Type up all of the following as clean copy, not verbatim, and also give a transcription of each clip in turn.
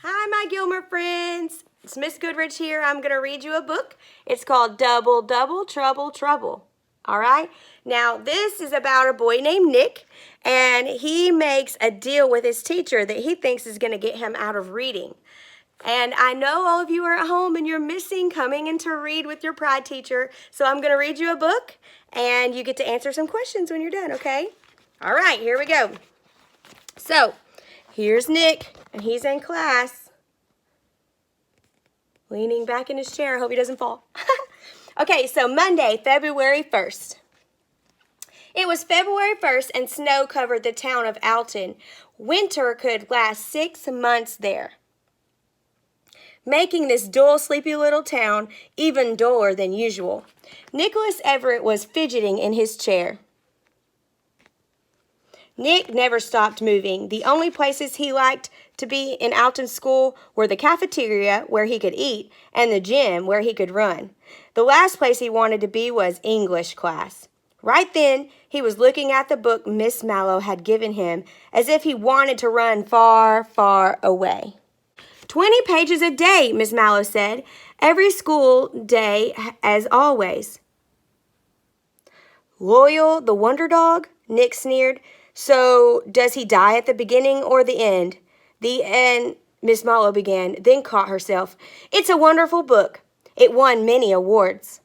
Hi, my Gilmer friends. It's Miss Goodrich here. I'm going to read you a book. It's called Double, Double, Trouble, Trouble. All right? Now, this is about a boy named Nick, and he makes a deal with his teacher that he thinks is going to get him out of reading. And I know all of you are at home and you're missing coming in to read with your pride teacher, so I'm going to read you a book, and you get to answer some questions when you're done, okay? All right, here we go. So, here's Nick, and he's in class, leaning back in his chair. I hope he doesn't fall. Okay, so Monday, February 1st. It was February 1st, and snow covered the town of Alton. Winter could last 6 months there, making this dull, sleepy little town even duller than usual. Nicholas Everett was fidgeting in his chair. Nick never stopped moving. The only places he liked to be in Alton School were the cafeteria, where he could eat, and the gym, where he could run. The last place he wanted to be was English class. Right then, he was looking at the book Miss Mallow had given him, as if he wanted to run far, far away. 20 pages a day, Miss Mallow said. Every school day, as always. Loyal, the wonder dog? Nick sneered. So, does he die at the beginning or the end? The end, Miss Mallow began, then caught herself. It's a wonderful book. It won many awards.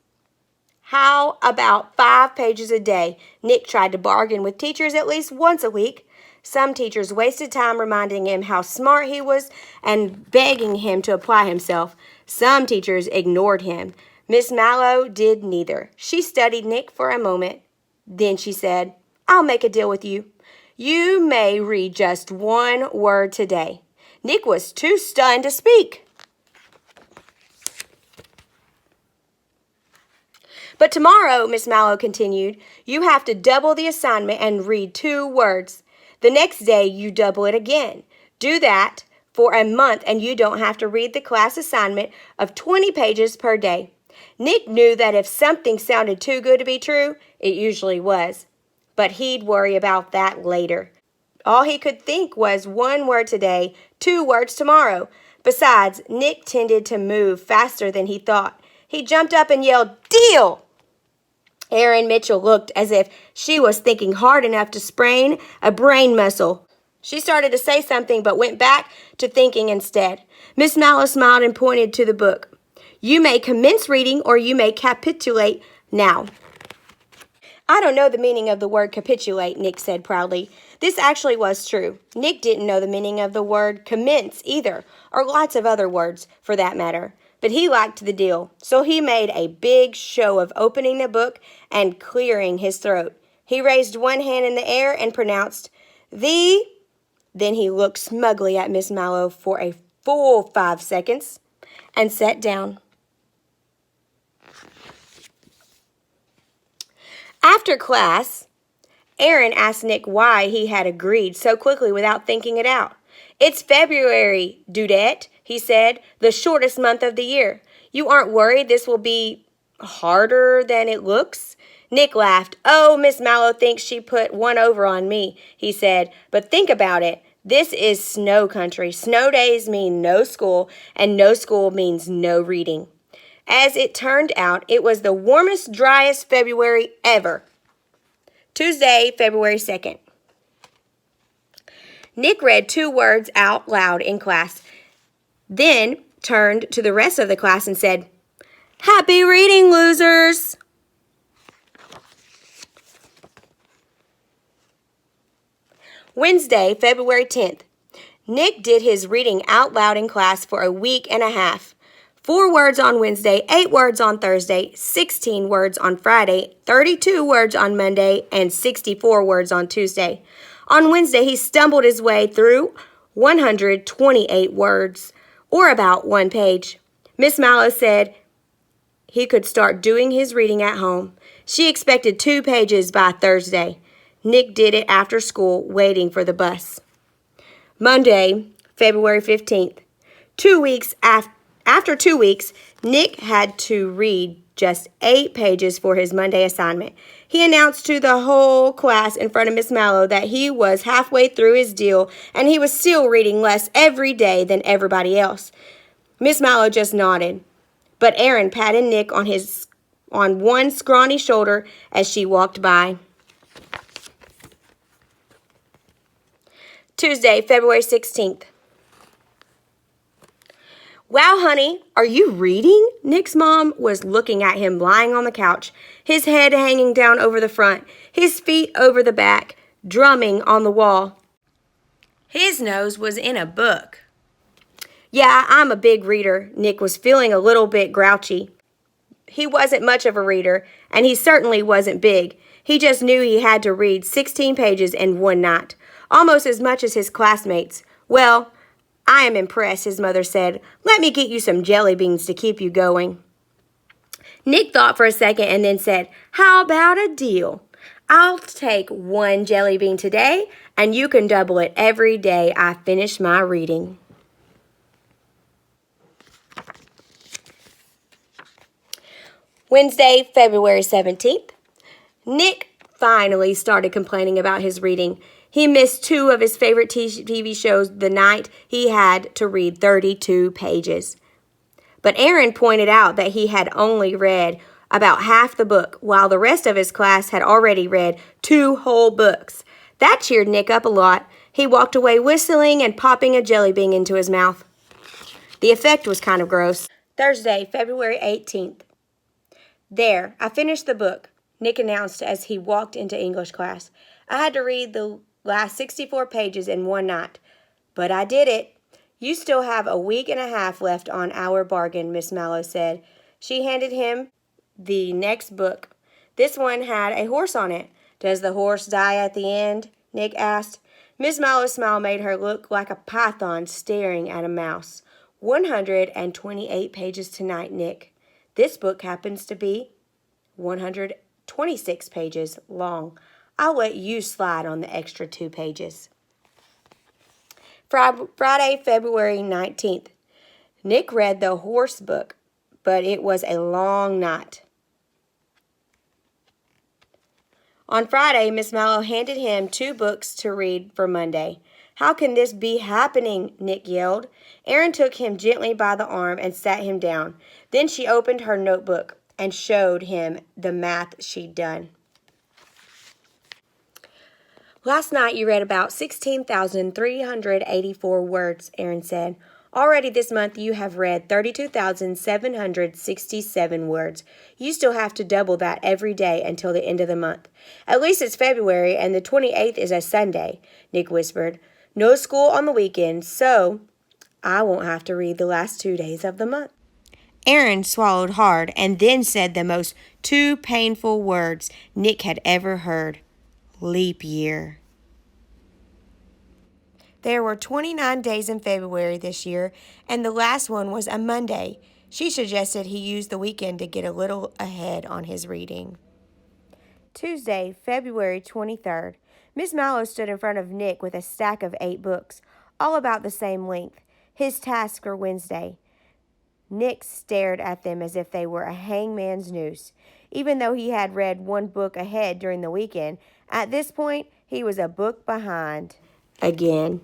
How about 5 pages a day? Nick tried to bargain with teachers at least once a week. Some teachers wasted time reminding him how smart he was and begging him to apply himself. Some teachers ignored him. Miss Mallow did neither. She studied Nick for a moment. Then she said, I'll make a deal with you. You may read just 1 word today. Nick was too stunned to speak. But tomorrow, Miss Mallow continued, you have to double the assignment and read 2 words. The next day, you double it again. Do that for a month, and you don't have to read the class assignment of 20 pages per day. Nick knew that if something sounded too good to be true, it usually was. But he'd worry about that later. All he could think was 1 word today, 2 words tomorrow. Besides, Nick tended to move faster than he thought. He jumped up and yelled, Deal! Erin Mitchell looked as if she was thinking hard enough to sprain a brain muscle. She started to say something but went back to thinking instead. Miss Mallow smiled and pointed to the book. You may commence reading or you may capitulate now. I don't know the meaning of the word capitulate, Nick said proudly. This actually was true. Nick didn't know the meaning of the word commence either, or lots of other words for that matter. But he liked the deal, so he made a big show of opening the book and clearing his throat. He raised one hand in the air and pronounced, the... Then he looked smugly at Miss Mallow for a full 5 seconds and sat down. After class, Erin asked Nick why he had agreed so quickly without thinking it out. It's February, Dudette, he said, the shortest month of the year. You aren't worried this will be harder than it looks? Nick laughed. Oh, Miss Mallow thinks she put 1 over on me, he said. But think about it. This is snow country. Snow days mean no school, and no school means no reading. As it turned out, it was the warmest, driest February ever. Tuesday, February 2nd. Nick read 2 words out loud in class, then turned to the rest of the class and said, Happy reading, losers! Wednesday, February 10th. Nick did his reading out loud in class for a week and a half. 4 words on Wednesday, 8 words on Thursday, 16 words on Friday, 32 words on Monday, and 64 words on Tuesday. On Wednesday, he stumbled his way through 128 words, or about 1 page. Miss Mallow said he could start doing his reading at home. She expected 2 pages by Thursday. Nick did it after school, waiting for the bus. Monday, February 15th. 2 weeks after 2 weeks, Nick had to read just 8 pages for his Monday assignment. He announced to the whole class in front of Miss Mallow that he was halfway through his deal and he was still reading less every day than everybody else. Miss Mallow just nodded, but Aaron patted Nick on one scrawny shoulder as she walked by. Tuesday, February 16th. Wow, honey, are you reading? Nick's mom was looking at him lying on the couch, his head hanging down over the front, his feet over the back, drumming on the wall. His nose was in a book. Yeah, I'm a big reader. Nick was feeling a little bit grouchy. He wasn't much of a reader, and he certainly wasn't big. He just knew he had to read 16 pages in one night, almost as much as his classmates. Well, I am impressed, his mother said. Let me get you some jelly beans to keep you going. Nick thought for a second and then said, How about a deal? I'll take one jelly bean today, and you can double it every day I finish my reading. Wednesday, February 17th. Nick finally started complaining about his reading. He missed 2 of his favorite TV shows the night he had to read 32 pages. But Aaron pointed out that he had only read about half the book, while the rest of his class had already read 2 whole books. That cheered Nick up a lot. He walked away whistling and popping a jelly bean into his mouth. The effect was kind of gross. Thursday, February 18th. There, I finished the book, Nick announced as he walked into English class. I had to read the last 64 pages in one night, but I did it. You still have a week and a half left on our bargain, Miss Mallow said. She handed him the next book. This one had a horse on it. Does the horse die at the end? Nick asked. Miss Mallow's smile made her look like a python staring at a mouse. 128 pages tonight, Nick. This book happens to be 126 pages long. I'll let you slide on the extra 2 pages. Friday, February 19th. Nick read the horse book, but it was a long night. On Friday, Miss Mallow handed him 2 books to read for Monday. How can this be happening? Nick yelled. Erin took him gently by the arm and sat him down. Then she opened her notebook and showed him the math she'd done. Last night you read about 16,384 words, Erin said. Already this month you have read 32,767 words. You still have to double that every day until the end of the month. At least it's February and the 28th is a Sunday, Nick whispered. No school on the weekend, so I won't have to read the last 2 days of the month. Erin swallowed hard and then said the most 2 painful words Nick had ever heard. Leap year. There were 29 days in February this year, and the last one was a Monday. She suggested he use the weekend to get a little ahead on his reading. Tuesday, February 23rd. Miss Mallow stood in front of Nick with a stack of 8 books, all about the same length, his task for Wednesday. Nick stared at them as if they were a hangman's noose. Even though he had read 1 book ahead during the weekend, at this point, he was a book behind. Again.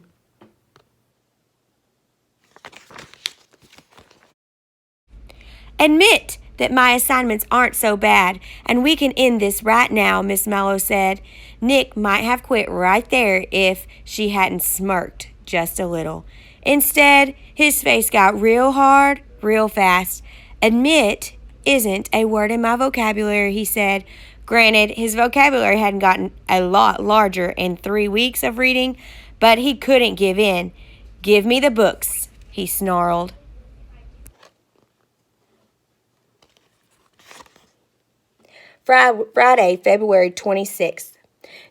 Admit that my assignments aren't so bad, and we can end this right now, Miss Mallow said. Nick might have quit right there if she hadn't smirked just a little. Instead, his face got real hard, real fast. Admit isn't a word in my vocabulary, he said. Granted, his vocabulary hadn't gotten a lot larger in 3 weeks of reading, but he couldn't give in. Give me the books, he snarled. Friday, February 26th.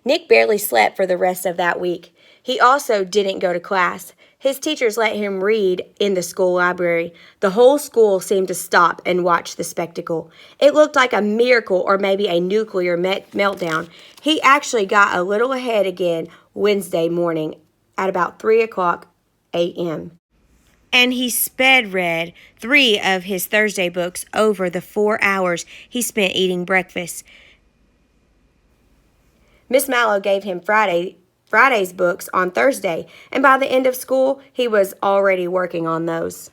Nick barely slept for the rest of that week. He also didn't go to class. His teachers let him read in the school library. The whole school seemed to stop and watch the spectacle. It looked like a miracle or maybe a nuclear meltdown. He actually got a little ahead again Wednesday morning at about 3 o'clock a.m. And he sped read 3 of his Thursday books over the 4 hours he spent eating breakfast. Miss Mallow gave him Friday's books on Thursday, and by the end of school, he was already working on those.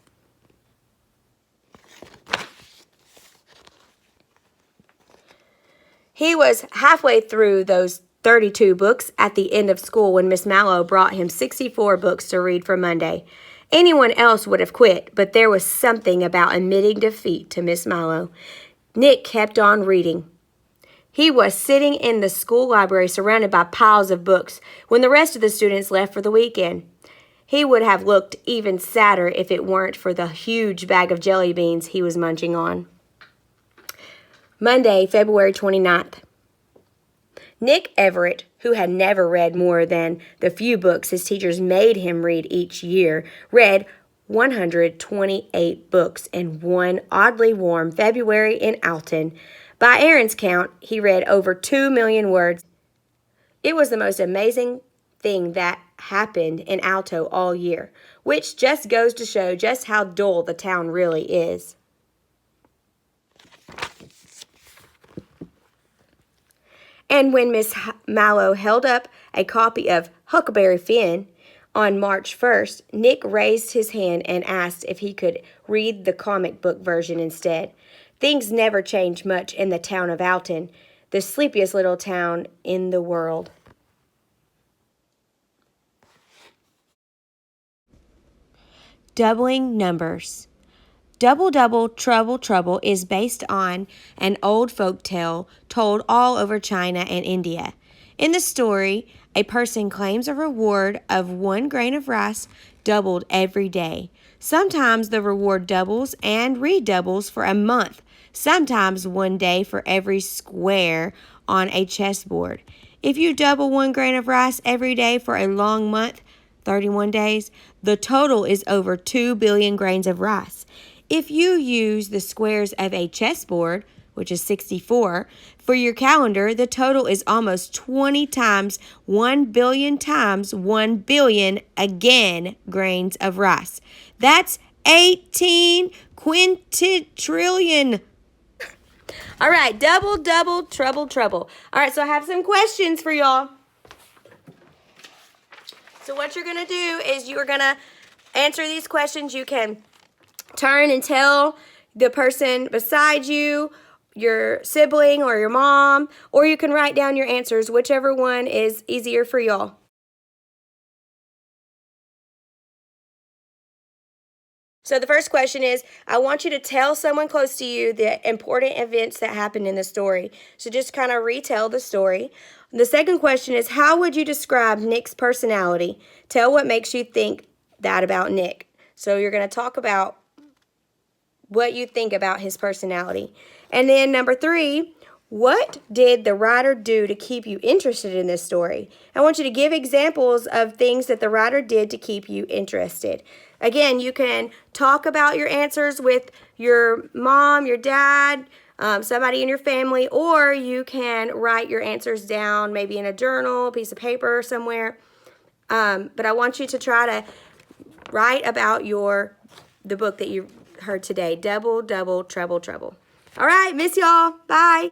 He was halfway through those 32 books at the end of school when Miss Mallow brought him 64 books to read for Monday. Anyone else would have quit, but there was something about admitting defeat to Miss Mallow. Nick kept on reading. He was sitting in the school library surrounded by piles of books when the rest of the students left for the weekend. He would have looked even sadder if it weren't for the huge bag of jelly beans he was munching on. Monday, February 29th. Nick Everett, who had never read more than the few books his teachers made him read each year, read 128 books in one oddly warm February in Alton. By Aaron's count, he read over 2 million words. It was the most amazing thing that happened in Alto all year, which just goes to show just how dull the town really is. And when Miss Mallow held up a copy of Huckleberry Finn on March 1st, Nick raised his hand and asked if he could read the comic book version instead. Things never changed much in the town of Alton, the sleepiest little town in the world. Doubling numbers. Double, Double, Trouble, Trouble is based on an old folk tale told all over China and India. In the story, a person claims a reward of 1 grain of rice doubled every day. Sometimes the reward doubles and redoubles for a month, sometimes 1 day for every square on a chessboard. If you double 1 grain of rice every day for a long month, 31 days, the total is over 2 billion grains of rice. If you use the squares of a chessboard, which is 64, for your calendar, the total is almost 20 times 1 billion times 1 billion again grains of rice. That's 18 quintillion. All right, double, double, trouble, trouble. All right, so I have some questions for y'all. So what you're going to do is you're going to answer these questions. You can turn and tell the person beside you, your sibling or your mom, or you can write down your answers, whichever one is easier for y'all. So the first question is, I want you to tell someone close to you the important events that happened in the story. So just kind of retell the story. The second question is, how would you describe Nick's personality? Tell what makes you think that about Nick. So you're going to talk about what you think about his personality. And then number 3, what did the writer do to keep you interested in this story? I want you to give examples of things that the writer did to keep you interested. Again, you can talk about your answers with your mom, your dad, somebody in your family, or you can write your answers down maybe in a journal, a piece of paper somewhere. But I want you to try to write about the book that you heard today, Double, Double, Trouble, Trouble. All right, miss y'all. Bye.